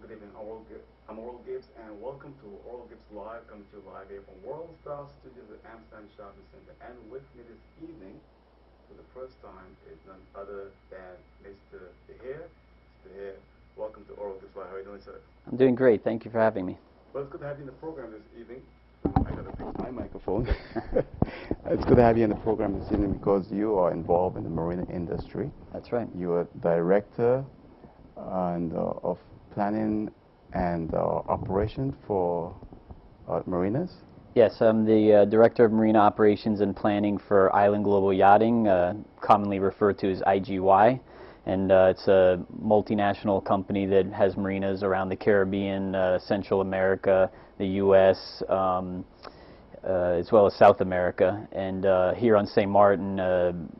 Good evening, I'm Oral Gibbs, and welcome to Oral Gibbs Live, coming to you live here from World Star Studios at Amsterdam Shopping Center. And with me this evening, for the first time, is none other than Mr. Deher. Mr. Deher, welcome to Oral Gibbs Live. How are you doing, sir? I'm doing great. Thank you for having me. Well, it's good to have you in the program this evening. I gotta fix my microphone. It's good to have you in the program this evening because you are involved in the marine industry. That's right. You are director of planning and operation for marinas. Yes, I'm the Director of Marine Operations and Planning for Island Global Yachting, commonly referred to as IGY. And it's a multinational company that has marinas around the Caribbean, Central America, the U.S., as well as South America. And here on St. Martin,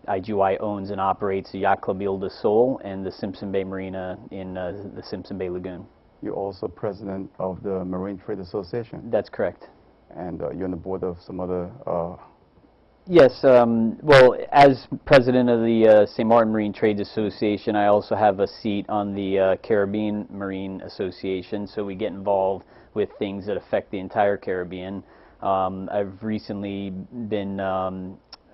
IGY owns and operates the Yacht Club Ile de Sol and the Simpson Bay Marina in the Simpson Bay Lagoon. You're also president of the Marine Trade Association. That's correct. And you're on the board of some other... Yes, well, as president of the St. Martin Marine Trades Association, I also have a seat on the Caribbean Marine Association, so we get involved with things that affect the entire Caribbean. I've recently been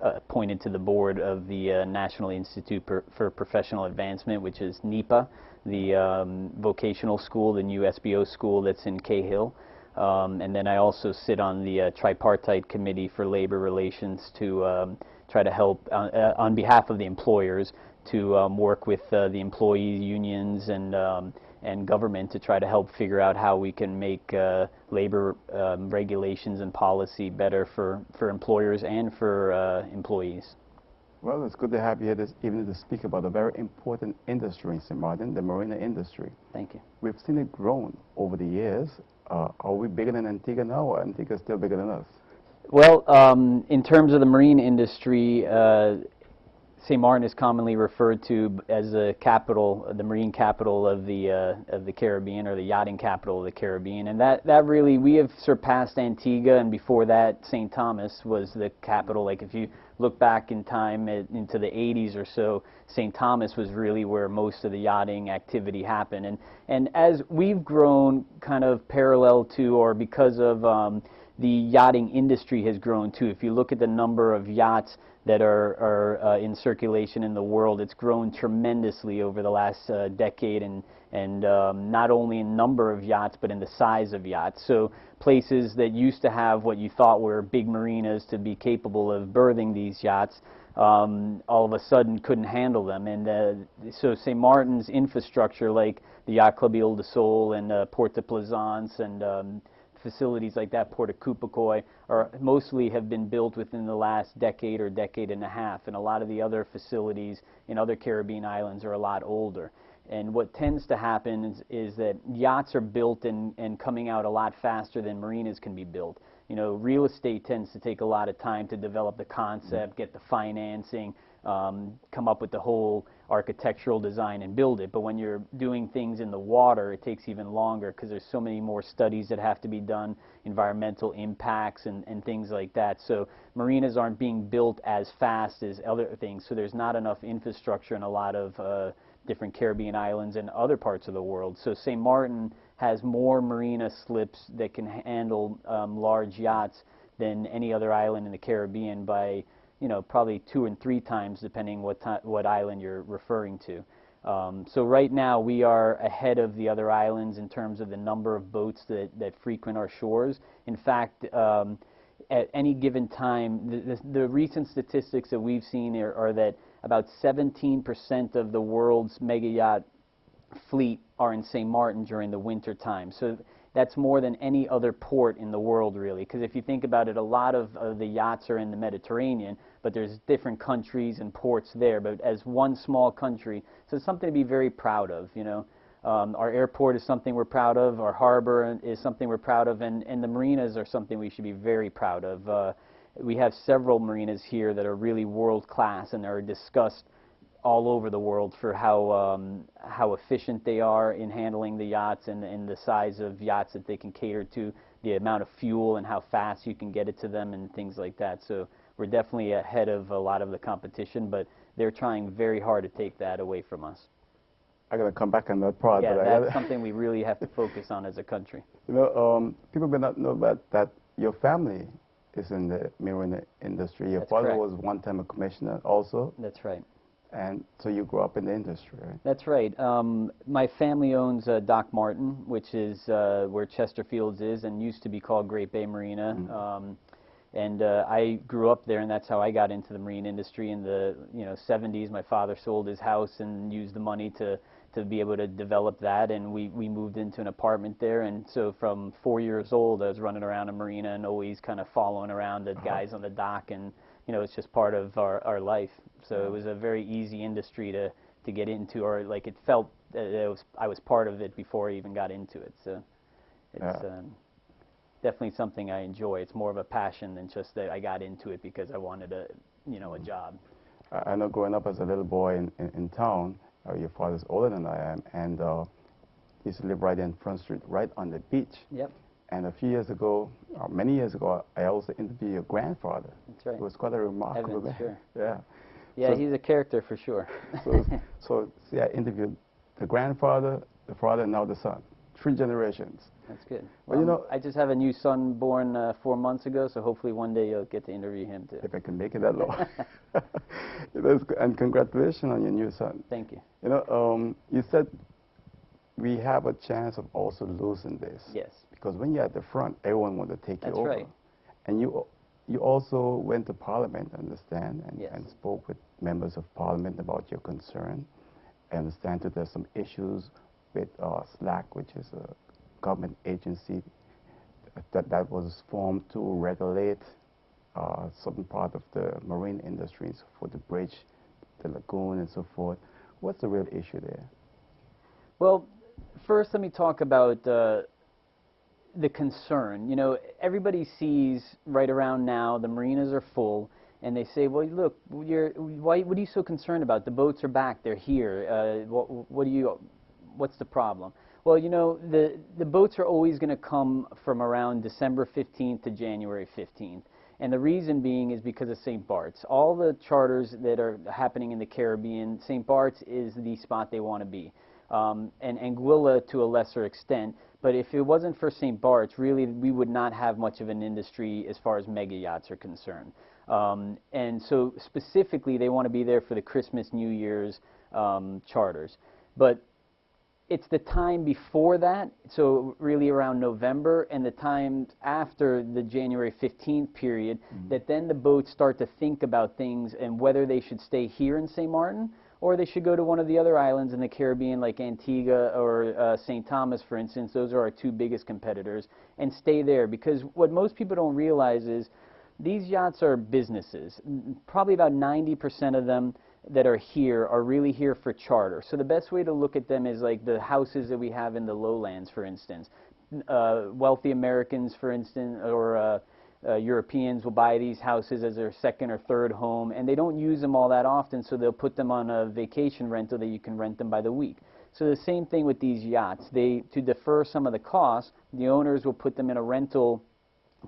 appointed to the board of the National Institute for Professional Advancement, which is NEPA, the vocational school, the new SBO school that's in Cahill. And then I also sit on the tripartite committee for labor relations to try to help on behalf of the employers to work with the employee unions and government to try to help figure out how we can make labor regulations and policy better for employers and for employees. Well, it's good to have you here this evening to speak about a very important industry in St. Martin, the marina industry. Thank you. We've seen it grown over the years. Are we bigger than Antigua now, or Antigua still bigger than us? Well, in terms of the marine industry, St. Martin is commonly referred to as the capital, the marine capital of the Caribbean, or the yachting capital of the Caribbean, and that really, we have surpassed Antigua, and before that, St. Thomas was the capital. Like if you look back in time into the 80s or so, St. Thomas was really where most of the yachting activity happened, and as we've grown kind of parallel to, or because of the yachting industry has grown too. If you look at the number of yachts that are in circulation in the world, it's grown tremendously over the last decade, and not only in number of yachts, but in the size of yachts. So places that used to have what you thought were big marinas to be capable of berthing these yachts, all of a sudden couldn't handle them. And so St. Martin's infrastructure, like the Yacht Club Ile de Sol and Port de Plaisance and facilities like that, Port of Cupicoy, mostly have been built within the last decade or decade and a half, and a lot of the other facilities in other Caribbean islands are a lot older. And what tends to happen is that yachts are built and coming out a lot faster than marinas can be built. You know, real estate tends to take a lot of time to develop the concept, get the financing, come up with the whole architectural design and build it. But when you're doing things in the water, it takes even longer because there's so many more studies that have to be done, environmental impacts and things like that. So marinas aren't being built as fast as other things, so there's not enough infrastructure in a lot of different Caribbean islands and other parts of the world. So St. Martin has more marina slips that can handle large yachts than any other island in the Caribbean by, you know, probably 2 and 3 times, depending what island you're referring to. So right now we are ahead of the other islands in terms of the number of boats that frequent our shores. In fact, at any given time, the recent statistics that we've seen are that about 17% of the world's mega yacht fleet are in St. Martin during the winter time. So that's more than any other port in the world, really, because if you think about it, a lot of the yachts are in the Mediterranean, but there's different countries and ports there, but as one small country, so it's something to be very proud of, you know. Our airport is something we're proud of, our harbor is something we're proud of, and the marinas are something we should be very proud of. We have several marinas here that are really world-class and are discussed all over the world for how efficient they are in handling the yachts and the size of yachts that they can cater to, the amount of fuel and how fast you can get it to them and things like that. So we're definitely ahead of a lot of the competition, but they're trying very hard to take that away from us. I gotta come back on that part. Yeah, but that's something we really have to focus on as a country. People may not know that your family is in the marine industry. Your That's father correct. was one time a commissioner also, That's right. and so you grew up in the industry, right? That's right. My family owns Dock Martin, which is where Chesterfield's is and used to be called Great Bay Marina. And I grew up there, and that's how I got into the marine industry in the 70s. My father sold his house and used the money to be able to develop that, and we moved into an apartment there. And so from 4 years old, I was running around a marina and always kind of following around the guys on the dock, and it's just part of our life. So it was a very easy industry to get into, or like it felt that I was part of it before I even got into it. So it's definitely something I enjoy. It's more of a passion than just that I got into it because I wanted a job. I know growing up as a little boy in town, your father's older than I am, and he used to live right in Front Street, right on the beach. Yep. And a few years ago, or many years ago, I also interviewed your grandfather. That's right. It was quite a remarkable Evans, man. sure. Yeah. Yeah, So- he's a character for sure. So see, I interviewed the grandfather, the father, and now the son. 3 generations. That's good. But Well, I just have a new son born 4 months ago, so hopefully one day you'll get to interview him too. If I can make it that long. And congratulations on your new son. Thank you. You said we have a chance of also losing this. Yes. Because when you're at the front, everyone wants to take you That's over. right. And you also went to Parliament, I understand, Yes. and spoke with members of Parliament about your concern. I understand that there's some issues with SLAC, which is a government agency that was formed to regulate certain part of the marine industries for the bridge, the lagoon, and so forth. What's the real issue there? Well, first let me talk about the concern. Everybody sees right around now the marinas are full, and they say, well, look, what are you so concerned about? The boats are back, they're here. What's the problem? Well, the boats are always going to come from around December 15th to January 15th. And the reason being is because of St. Bart's. All the charters that are happening in the Caribbean, St. Bart's is the spot they want to be. And Anguilla to a lesser extent. But if it wasn't for St. Bart's, really we would not have much of an industry as far as mega yachts are concerned. And so specifically they want to be there for the Christmas, New Year's charters. But it's the time before that, so really around November, and the time after the January 15th period, that then the boats start to think about things and whether they should stay here in St. Martin or they should go to one of the other islands in the Caribbean like Antigua or St. Thomas, for instance. Those are our 2 biggest competitors, and stay there. Because what most people don't realize is these yachts are businesses. Probably about 90% of them that are here are really here for charter. So the best way to look at them is like the houses that we have in the lowlands, for instance. Wealthy Americans, for instance, or Europeans will buy these houses as their second or third home, and they don't use them all that often, so they'll put them on a vacation rental that you can rent them by the week. So the same thing with these yachts. To defer some of the costs, the owners will put them in a rental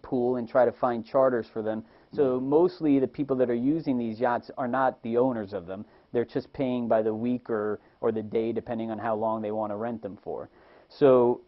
pool and try to find charters for them. So mostly the people that are using these yachts are not the owners of them. They're just paying by the week or the day, depending on how long they want to rent them for. So,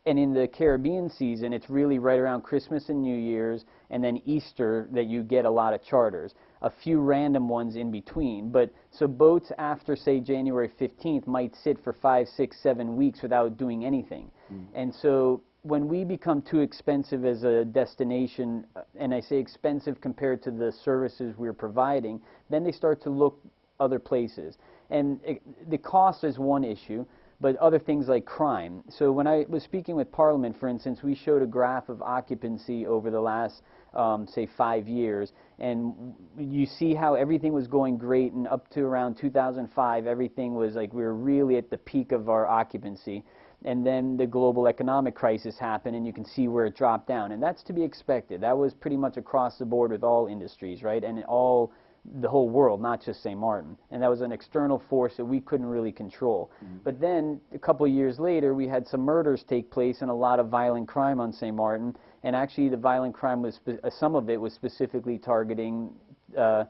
and in the Caribbean season, it's really right around Christmas and New Year's, and then Easter that you get a lot of charters. A few random ones in between. But so boats after, say, January 15th might sit for 5, 6, 7 weeks without doing anything. And so when we become too expensive as a destination, and I say expensive compared to the services we're providing, then they start to look other places. And the cost is one issue, but other things like crime. So when I was speaking with Parliament, for instance, we showed a graph of occupancy over the last, say, 5 years, and you see how everything was going great, and up to around 2005, everything was like we were really at the peak of our occupancy. And then the global economic crisis happened, and you can see where it dropped down. And that's to be expected. That was pretty much across the board with all industries, right? And the whole world, not just St. Martin. And that was an external force that we couldn't really control. But then, a couple of years later, we had some murders take place and a lot of violent crime on St. Martin. And actually, the violent crime was, some of it was specifically targeting the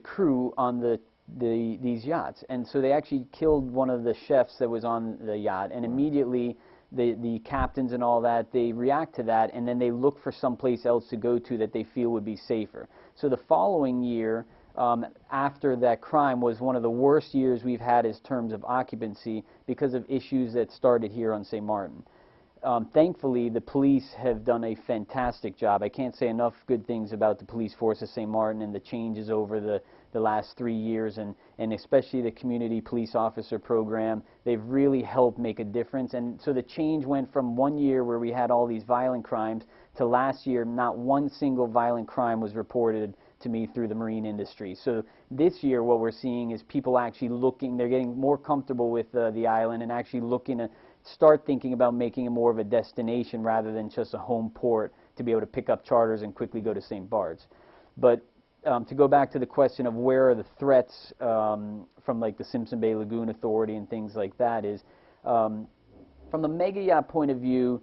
crew on the these yachts. And so they actually killed one of the chefs that was on the yacht, and immediately the captains and all that, they react to that, and then they look for someplace else to go to that they feel would be safer. So the following year, after that crime, was one of the worst years we've had in terms of occupancy because of issues that started here on St. Martin. Thankfully, the police have done a fantastic job. I can't say enough good things about the police force of St. Martin and the changes over the last 3 years, and especially the community police officer program. They've really helped make a difference. And so the change went from 1 year where we had all these violent crimes to last year, not one single violent crime was reported to me through the marine industry. So this year what we're seeing is people actually looking, they're getting more comfortable with the island and actually looking to start thinking about making it more of a destination rather than just a home port to be able to pick up charters and quickly go to St. Bart's. But to go back to the question of where are the threats from like the Simpson Bay Lagoon Authority and things like that is, from the mega yacht point of view,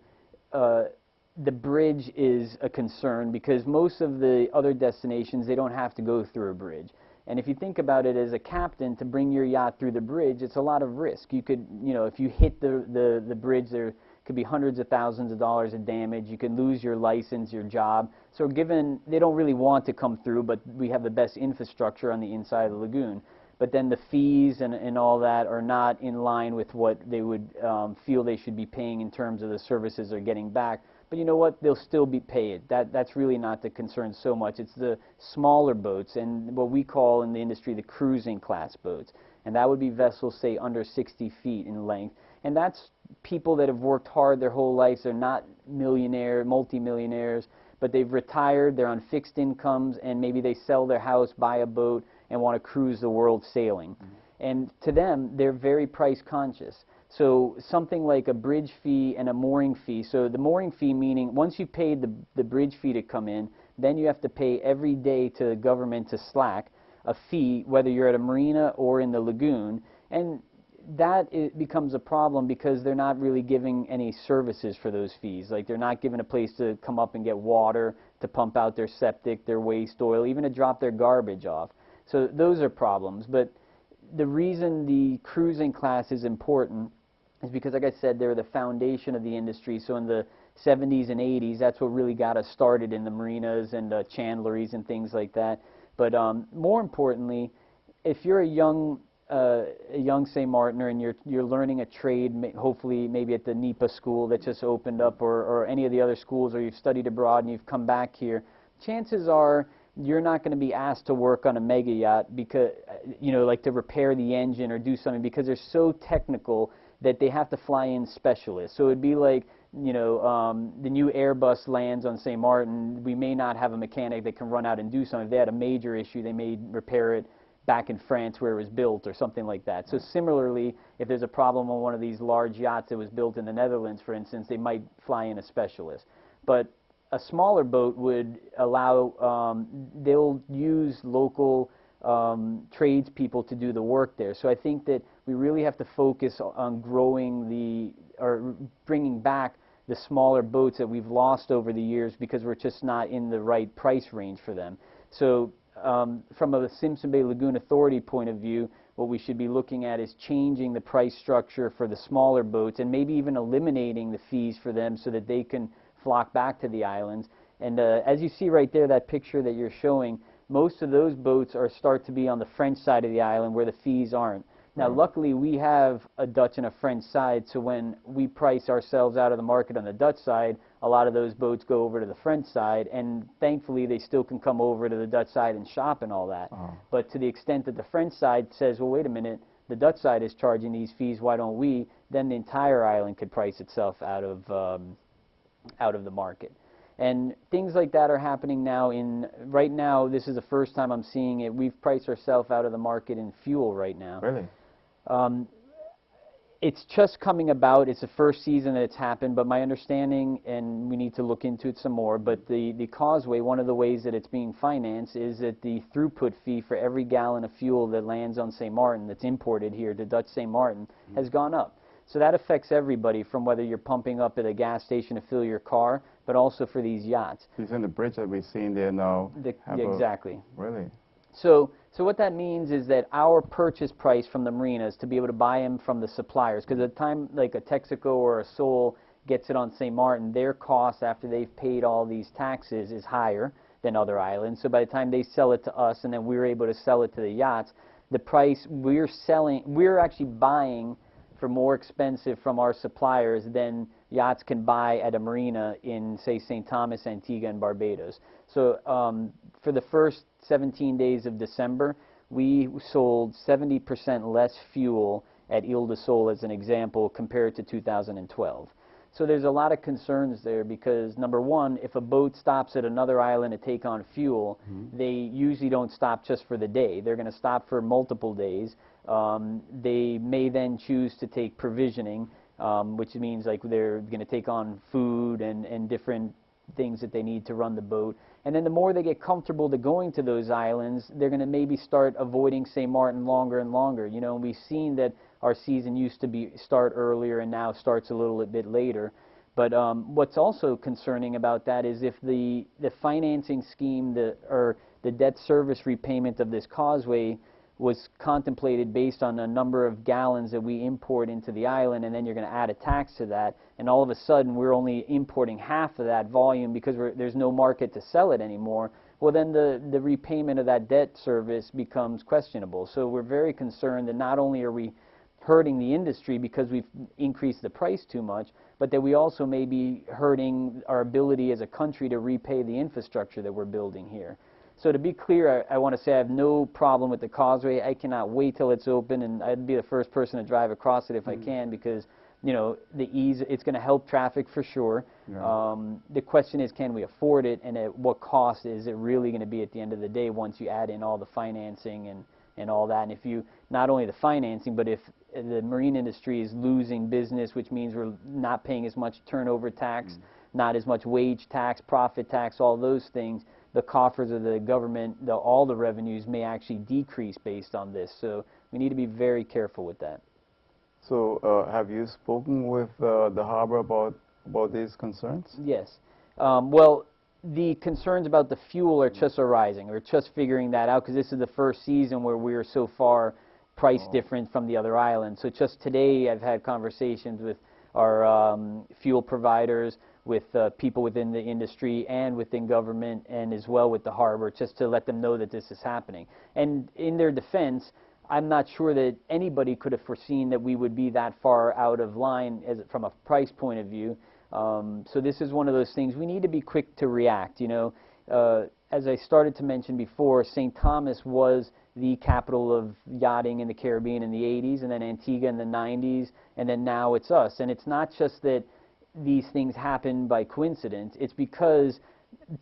the bridge is a concern because most of the other destinations, they don't have to go through a bridge. And if you think about it as a captain, to bring your yacht through the bridge, it's a lot of risk. You could, you know, if you hit the bridge, there could be hundreds of thousands of dollars of damage. You could lose your license, your job. So given they don't really want to come through, but we have the best infrastructure on the inside of the lagoon. But then the fees and all that are not in line with what they would feel they should be paying in terms of the services they're getting back. But you know what? They'll still be paid. That's really not the concern so much. It's the smaller boats and what we call in the industry the cruising class boats. And that would be vessels, say, under 60 feet in length. And that's people that have worked hard their whole lives. They're not millionaire, multimillionaires, but they've retired, they're on fixed incomes, and maybe they sell their house, buy a boat, and want to cruise the world sailing. Mm-hmm. And to them, they're very price conscious. So something like a bridge fee and a mooring fee. So the mooring fee meaning once you paid the bridge fee to come in, then you have to pay every day to the government to slack a fee, whether you're at a marina or in the lagoon. And that becomes a problem because they're not really giving any services for those fees. Like they're not given a place to come up and get water, to pump out their septic, their waste oil, even to drop their garbage off. So those are problems. But the reason the cruising class is important is because, like I said, they're the foundation of the industry. So in the 70s and 80s, that's what really got us started in the marinas and chandleries and things like that. But more importantly, if you're a young St. Martiner and you're learning a trade, hopefully maybe at the NEPA school that just opened up or any of the other schools, or you've studied abroad and you've come back here, chances are you're not going to be asked to work on a mega yacht because, you know, like to repair the engine or do something because they're so technical that they have to fly in specialists. So it'd be like, you know, the new Airbus lands on St. Martin, we may not have a mechanic that can run out and do something. If they had a major issue, they may repair it back in France where it was built or something like that. So similarly, if there's a problem on one of these large yachts that was built in the Netherlands, for instance, they might fly in a specialist. But a smaller boat would allow, they'll use local tradespeople to do the work there. So I think that we really have to focus on growing or bringing back the smaller boats that we've lost over the years because we're just not in the right price range for them. So from a Simpson Bay Lagoon Authority point of view, what we should be looking at is changing the price structure for the smaller boats and maybe even eliminating the fees for them so that they can flock back to the islands. And as you see right there, that picture that you're showing, most of those boats start to be on the French side of the island where the fees aren't. Now, luckily, we have a Dutch and a French side, so when we price ourselves out of the market on the Dutch side, a lot of those boats go over to the French side, and thankfully, they still can come over to the Dutch side and shop and all that. But to the extent that the French side says, well, wait a minute, the Dutch side is charging these fees, why don't we? Then the entire island could price itself out of the market. And things like that are happening now. Right now, this is the first time I'm seeing it. We've priced ourselves out of the market in fuel right now. Really? It's just coming about. It's the first season that it's happened, but my understanding, and we need to look into it some more, but the causeway, one of the ways that it's being financed is that the throughput fee for every gallon of fuel that lands on St. Martin that's imported here to Dutch St. Martin has gone up. So that affects everybody, from whether you're pumping up at a gas station to fill your car, but also for these yachts. It's in the bridge that we've seen there now. Exactly. Really? So So what that means is that our purchase price from the marinas to be able to buy them from the suppliers, because at the time like a Texaco or a Sol gets it on St. Martin, their cost after they've paid all these taxes is higher than other islands. So by the time they sell it to us and then we're able to sell it to the yachts, the price we're actually buying for more expensive from our suppliers than yachts can buy at a marina in, say, St. Thomas, Antigua, and Barbados. So for the first 17 days of December, we sold 70% less fuel at Ile de Sol, as an example, compared to 2012. So there's a lot of concerns there because, number one, if a boat stops at another island to take on fuel, they usually don't stop just for the day. They're going to stop for multiple days. They may then choose to take provisioning, which means like they're going to take on food and different things that they need to run the boat. And then the more they get comfortable to going to those islands, they're going to maybe start avoiding St. Martin longer and longer. You know, and we've seen that our season used to start earlier and now starts a little bit later. But what's also concerning about that is if the financing scheme, or the debt service repayment of this causeway was contemplated based on a number of gallons that we import into the island, and then you're going to add a tax to that, and all of a sudden we're only importing half of that volume because there's no market to sell it anymore, well then the repayment of that debt service becomes questionable. So we're very concerned that not only are we hurting the industry because we've increased the price too much, but that we also may be hurting our ability as a country to repay the infrastructure that we're building here. So to be clear, I want to say I have no problem with the causeway. I cannot wait till it's open, and I'd be the first person to drive across it if I can, because, you know, the ease, it's going to help traffic for sure. Yeah. The question is, can we afford it, and at what cost is it really going to be at the end of the day once you add in all the financing and all that? And if you, not only the financing, but if the marine industry is losing business, which means we're not paying as much turnover tax, not as much wage tax, profit tax, all those things, the coffers of the government, all the revenues may actually decrease based on this. So we need to be very careful with that. So have you spoken with the harbor about these concerns? Yes. Well, the concerns about the fuel are just arising. We're just figuring that out because this is the first season where we're so far price different from the other islands. So just today I've had conversations with our fuel providers, with people within the industry and within government, and as well with the harbor, just to let them know that this is happening. And in their defense, I'm not sure that anybody could have foreseen that we would be that far out of line from a price point of view. So this is one of those things we need to be quick to react. You know, as I started to mention before, St. Thomas was the capital of yachting in the Caribbean in the 80s, and then Antigua in the 90s, and then now it's us. And it's not just that these things happen by coincidence. It's because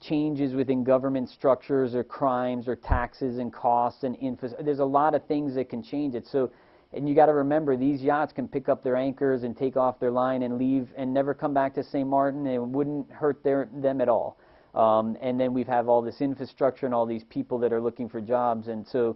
changes within government structures or crimes or taxes and costs and there's a lot of things that can change it. So, and you got to remember, these yachts can pick up their anchors and take off their line and leave and never come back to St. Martin, and it wouldn't hurt them at all. And then we have all this infrastructure and all these people that are looking for jobs, and so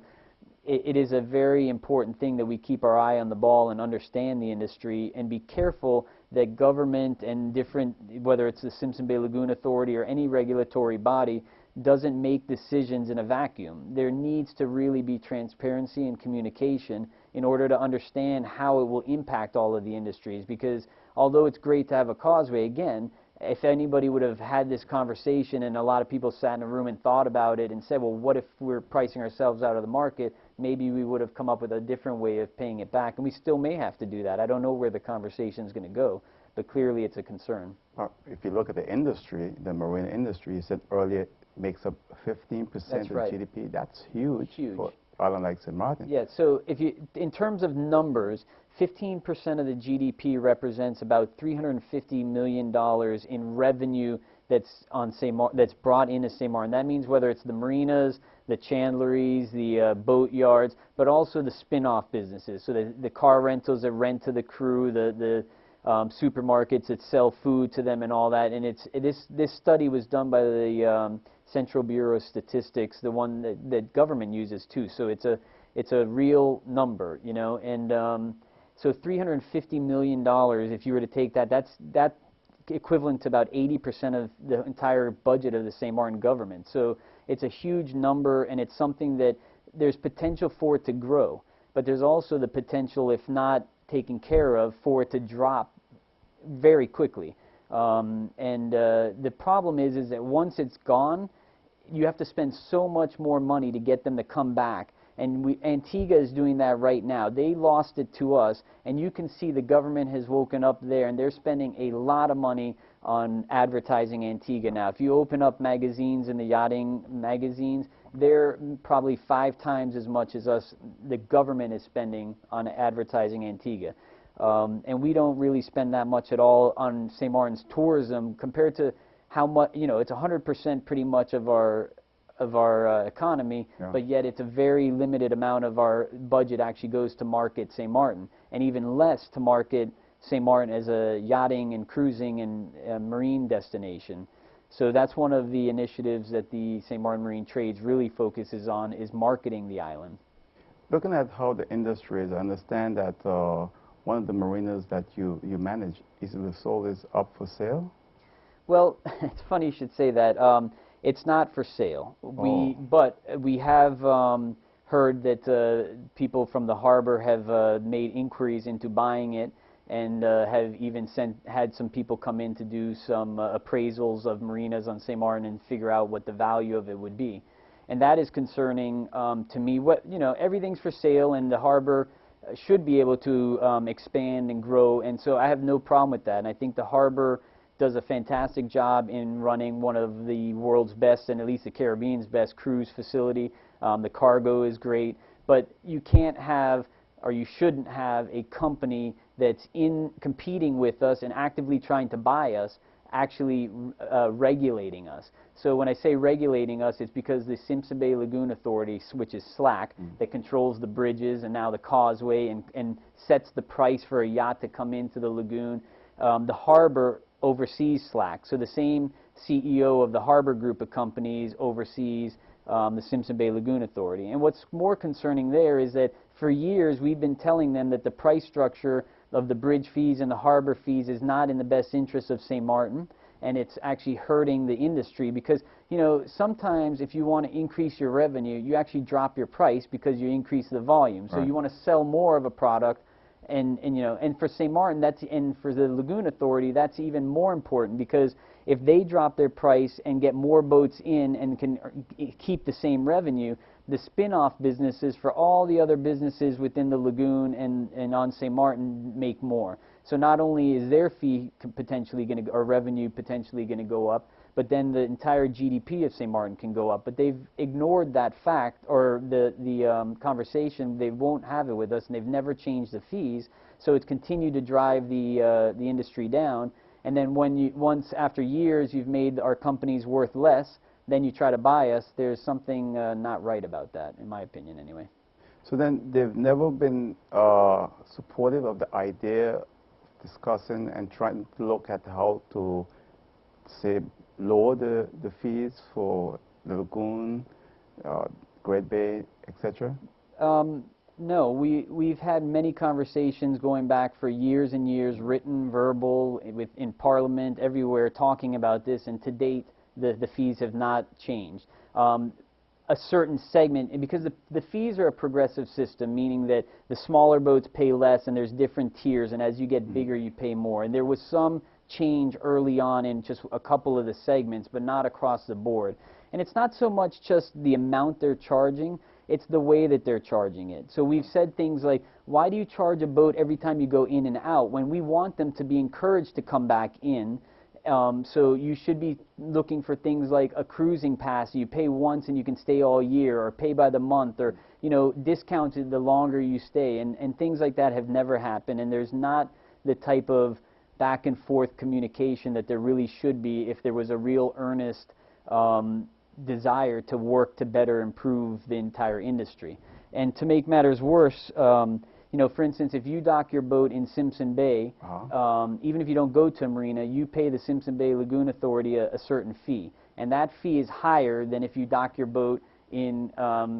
it is a very important thing that we keep our eye on the ball and understand the industry and be careful that government and different, whether it's the Simpson Bay Lagoon Authority or any regulatory body, doesn't make decisions in a vacuum. There needs to really be transparency and communication in order to understand how it will impact all of the industries, because although it's great to have a causeway, again, if anybody would have had this conversation and a lot of people sat in a room and thought about it and said, well, what if we're pricing ourselves out of the market, maybe we would have come up with a different way of paying it back, and we still may have to do that. I don't know where the conversation is going to go, but clearly it's a concern. If you look at the industry, the marine industry, you said earlier, it makes up 15% That's of right. GDP. That's huge, Huge. For island like St. Martin. Yeah, so if you, in terms of numbers, 15% of the GDP represents about $350 million in revenue that's on that's brought into St. Martin. That means whether it's the marinas, the chandleries, the boat yards, but also the spin-off businesses. So the car rentals that rent to the crew, the supermarkets that sell food to them and all that. And this study was done by the Central Bureau of Statistics, the one that government uses too. So it's a real number, you know. And so $350 million, if you were to take that, that's equivalent to about 80% of the entire budget of the St. Martin government. So it's a huge number, and it's something that there's potential for it to grow, but there's also the potential, if not taken care of, for it to drop very quickly. The problem is that once it's gone, you have to spend so much more money to get them to come back. And Antigua is doing that right now. They lost it to us, and you can see the government has woken up there, and they're spending a lot of money on advertising Antigua now. If you open up magazines and the yachting magazines, they're probably 5 times as much as us, the government is spending on advertising Antigua. And we don't really spend that much at all on St. Martin's tourism compared to how much, you know, it's 100% pretty much of our economy, yeah. But yet it's a very limited amount of our budget actually goes to market St. Martin, and even less to market St. Martin as a yachting and cruising and marine destination. So that's one of the initiatives that the St. Martin Marine Trades really focuses on, is marketing the island. Looking at how the industry is, I understand that one of the marinas that you manage, Isla del Sol, is up for sale? Well, it's funny you should say that. It's not for sale. But we have heard that people from the harbor have made inquiries into buying it, and have even had some people come in to do some appraisals of marinas on St. Martin and figure out what the value of it would be. And that is concerning to me. Everything's for sale, and the harbor should be able to expand and grow, and so I have no problem with that. And I think the harbor does a fantastic job in running one of the world's best, and at least the Caribbean's best, cruise facility. The cargo is great, but you can't have, or you shouldn't have, a company that's competing with us and actively trying to buy us, actually regulating us. So when I say regulating us, it's because the Simpson Bay Lagoon Authority, which is SLAC, that controls the bridges and now the causeway and sets the price for a yacht to come into the lagoon. The harbor oversees SLAC. So the same CEO of the harbor group of companies oversees the Simpson Bay Lagoon Authority. And what's more concerning there is that for years we've been telling them that the price structure of the bridge fees and the harbor fees is not in the best interest of St. Martin, and it's actually hurting the industry because, you know, sometimes if you want to increase your revenue, you actually drop your price because you increase the volume. So you want to sell more of a product. And for St. Martin, and for the Lagoon Authority, that's even more important, because if they drop their price and get more boats in and can keep the same revenue, the spin-off businesses for all the other businesses within the lagoon and on St. Martin make more. So not only is their fee potentially going to, or revenue potentially going to go up, but then the entire GDP of St. Martin can go up. But they've ignored that fact, or the conversation. They won't have it with us, and they've never changed the fees. So it's continued to drive the industry down. And then once after years you've made our companies worth less, then you try to buy us. There's something not right about that, in my opinion, anyway. So then they've never been supportive of the idea, discussing and trying to look at how to, say, lower the fees for the lagoon, Great Bay, etc.? No, we've had many conversations going back for years and years, written, verbal, in Parliament, everywhere, talking about this, and to date the fees have not changed. A certain segment, and because the fees are a progressive system, meaning that the smaller boats pay less and there's different tiers, and as you get bigger you pay more. And there was some change early on in just a couple of the segments, but not across the board. And it's not so much just the amount they're charging, it's the way that they're charging it. So we've said things like, why do you charge a boat every time you go in and out, when we want them to be encouraged to come back in? So you should be looking for things like a cruising pass. You pay once and you can stay all year, or pay by the month, or, you know, discounted the longer you stay. And things like that have never happened, and there's not the type of back and forth communication that there really should be if there was a real earnest desire to work to better improve the entire industry. And to make matters worse, you know, for instance, if you dock your boat in Simpson Bay, even if you don't go to a marina, you pay the Simpson Bay Lagoon Authority a certain fee. And that fee is higher than if you dock your boat in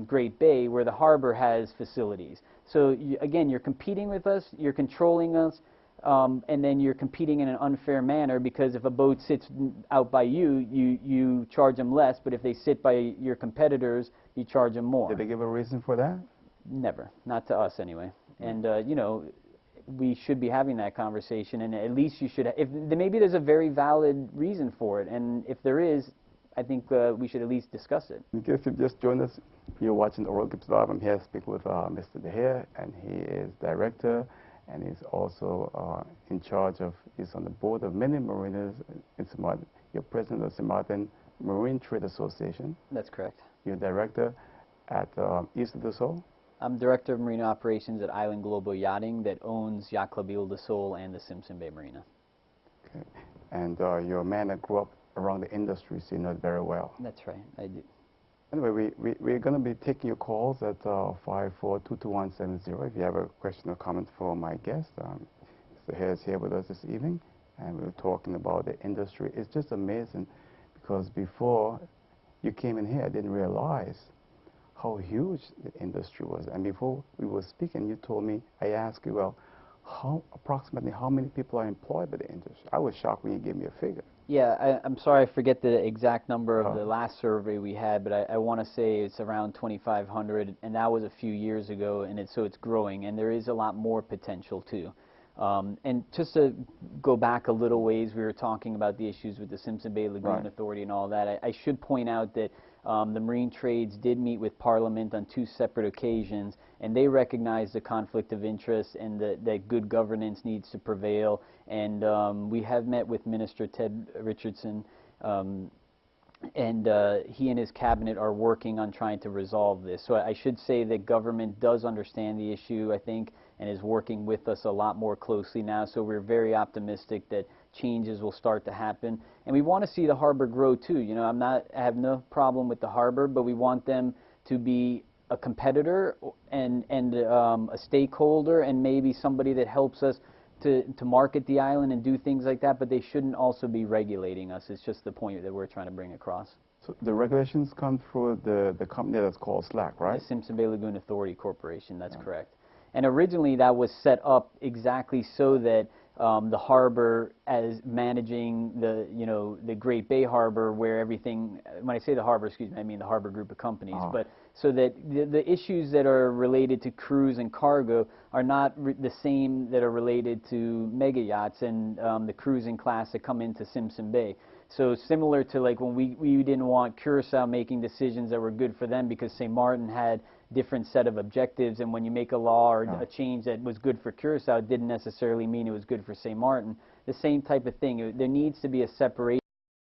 Great Bay, where the harbor has facilities. So again, you're competing with us, you're controlling us, and then you're competing in an unfair manner, because if a boat sits out by you, you charge them less, but if they sit by your competitors, you charge them more. Did they give a reason for that? Never. Not to us, anyway. And, you know, we should be having that conversation, and at least you should, if maybe there's a very valid reason for it, and if there is, I think we should at least discuss it. In case you've just joined us, you're watching Oral Gibbes Live. I'm here to speak with Mr. Deher, and he is director, and he's also in charge of, he's on the board of many marinas in St. Martin. You're president of St. Martin Marine Trade Association. That's correct. You're director at East of the Soul. I'm Director of Marine Operations at Island Global Yachting, that owns Yacht Club Ile de Sol and the Simpson Bay Marina. Okay. And you're a man that grew up around the industry, so you know it very well. That's right, I do. Anyway, we're going to be taking your calls at 5422170. If you have a question or comment for my guest, Mr. Hare is here with us this evening, and we're talking about the industry. It's just amazing, because before you came in here, I didn't realize how huge the industry was. And before we were speaking, you told me, I asked you, well, approximately how many people are employed by the industry? I was shocked when you gave me a figure. Yeah, I'm sorry I forget the exact number of the last survey we had, but I want to say it's around 2,500, and that was a few years ago, and so it's growing, and there is a lot more potential too. And just to go back a little ways, we were talking about the issues with the Simpson Bay Lagoon Authority and all that. I should point out that the Marine Trades did meet with Parliament on 2 separate occasions, and they recognized the conflict of interest and that good governance needs to prevail. And we have met with Minister Ted Richardson, and he and his cabinet are working on trying to resolve this. So I should say that government does understand the issue, I think, and is working with us a lot more closely now. So we're very optimistic that changes will start to happen. And we want to see the harbor grow too. You know, I have no problem with the harbor, but we want them to be a competitor and a stakeholder, and maybe somebody that helps us to market the island and do things like that, but they shouldn't also be regulating us. It's just the point that we're trying to bring across. So the regulations come through the company that's called SLAC, right? The Simpson Bay Lagoon Authority Corporation, that's correct. And originally that was set up exactly so that the harbor, as managing the Great Bay Harbor, where everything, when I say the harbor, excuse me, I mean the harbor group of companies, but so that the issues that are related to cruise and cargo are not the same that are related to mega yachts and the cruising class that come into Simpson Bay. So similar to like when we didn't want Curacao making decisions that were good for them, because St. Martin had different set of objectives, and when you make a law or a change that was good for Curacao, it didn't necessarily mean it was good for St. Martin. The same type of thing. There needs to be a separation